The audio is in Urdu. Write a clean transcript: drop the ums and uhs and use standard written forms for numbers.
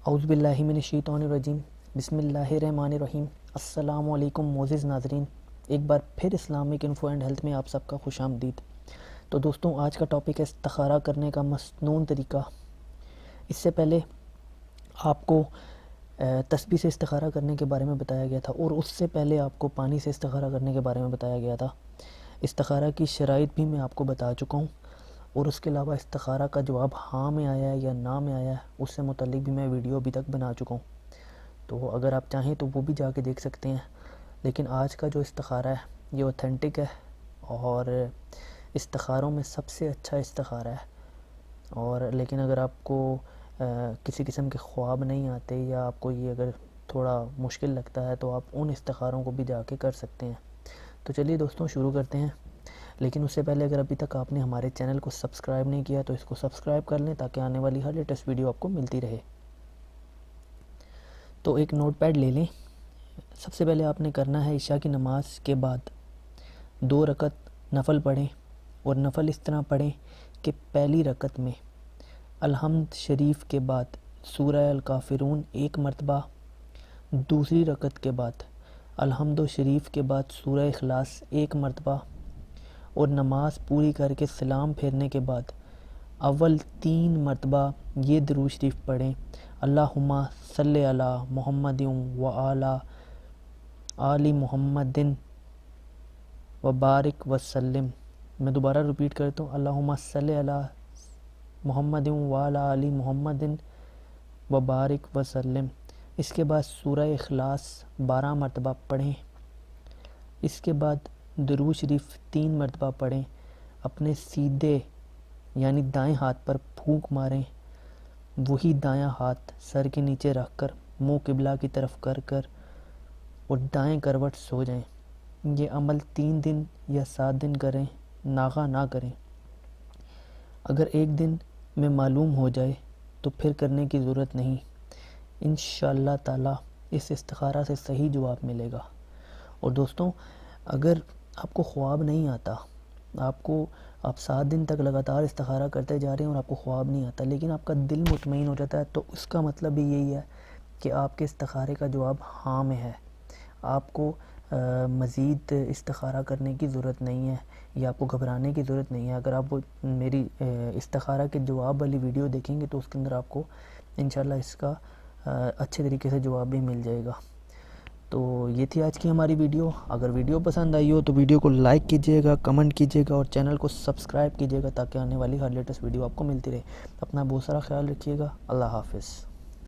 اعوذ باللہ من الشیطان الرجیم، بسم اللہ الرحمن الرحیم۔ السلام علیکم معزز ناظرین، ایک بار پھر اسلامک انفو اینڈ ہیلتھ میں آپ سب کا خوش آمدید۔ تو دوستوں، آج کا ٹاپک ہے استخارہ کرنے کا مسنون طریقہ۔ اس سے پہلے آپ کو تسبیح سے استخارہ کرنے کے بارے میں بتایا گیا تھا، اور اس سے پہلے آپ کو پانی سے استخارہ کرنے کے بارے میں بتایا گیا تھا۔ استخارہ کی شرائط بھی میں آپ کو بتا چکا ہوں، اور اس کے علاوہ استخارہ کا جواب ہاں میں آیا ہے یا نہ میں آیا ہے، اس سے متعلق بھی میں ویڈیو ابھی تک بنا چکا ہوں، تو اگر آپ چاہیں تو وہ بھی جا کے دیکھ سکتے ہیں۔ لیکن آج کا جو استخارہ ہے یہ اوتھینٹک ہے، اور استخاروں میں سب سے اچھا استخارہ ہے۔ اور لیکن اگر آپ کو کسی قسم کے خواب نہیں آتے، یا آپ کو یہ اگر تھوڑا مشکل لگتا ہے، تو آپ ان استخاروں کو بھی جا کے کر سکتے ہیں۔ تو چلیے دوستوں، شروع کرتے ہیں۔ لیکن اس سے پہلے اگر ابھی تک آپ نے ہمارے چینل کو سبسکرائب نہیں کیا تو اس کو سبسکرائب کر لیں، تاکہ آنے والی ہر لیٹسٹ ویڈیو آپ کو ملتی رہے۔ تو ایک نوٹ پیڈ لے لیں۔ سب سے پہلے آپ نے کرنا ہے، عشاء کی نماز کے بعد 2 رکعت نفل پڑھیں، اور نفل اس طرح پڑھیں کہ پہلی رکعت میں الحمد شریف کے بعد سورہ الکافرون 1 مرتبہ، دوسری رکعت کے بعد الحمد شریف کے بعد سورہ اخلاص 1 مرتبہ، اور نماز پوری کر کے سلام پھیرنے کے بعد اول 3 مرتبہ یہ درود شریف پڑھیں: اللہم صلی علی محمد و علی آل محمد وبارک وسلم۔ میں دوبارہ ریپیٹ کرتا ہوں: اللہم صلی علی محمد و علی آل محمد وبارک وسلم۔ اس کے بعد سورہ اخلاص 12 مرتبہ پڑھیں۔ اس کے بعد درود شریف 3 مرتبہ پڑھیں۔ اپنے سیدھے یعنی دائیں ہاتھ پر پھونک ماریں، وہی دایاں ہاتھ سر کے نیچے رکھ کر منہ قبلہ کی طرف کر کر اور دائیں کروٹ سو جائیں۔ یہ عمل 3 دن یا 7 دن کریں، ناغہ نہ کریں۔ اگر ایک دن میں معلوم ہو جائے تو پھر کرنے کی ضرورت نہیں، انشاءاللہ تعالی اس استخارہ سے صحیح جواب ملے گا۔ اور دوستوں، اگر آپ کو خواب نہیں آتا، آپ 7 دن تک لگاتار استخارہ کرتے جا رہے ہیں اور آپ کو خواب نہیں آتا، لیکن آپ کا دل مطمئن ہو جاتا ہے، تو اس کا مطلب بھی یہی ہے کہ آپ کے استخارے کا جواب ہاں میں ہے۔ آپ کو مزید استخارہ کرنے کی ضرورت نہیں ہے، یا آپ کو گھبرانے کی ضرورت نہیں ہے۔ اگر آپ میری استخارہ کے جواب والی ویڈیو دیکھیں گے تو اس کے اندر آپ کو انشاءاللہ اس کا اچھے طریقے سے جواب بھی مل جائے گا۔ تو یہ تھی آج کی ہماری ویڈیو۔ اگر ویڈیو پسند آئی ہو تو ویڈیو کو لائک کیجئے گا، کمنٹ کیجئے گا، اور چینل کو سبسکرائب کیجئے گا، تاکہ آنے والی ہر لیٹسٹ ویڈیو آپ کو ملتی رہے۔ اپنا بہت سارا خیال رکھیے گا۔ اللہ حافظ۔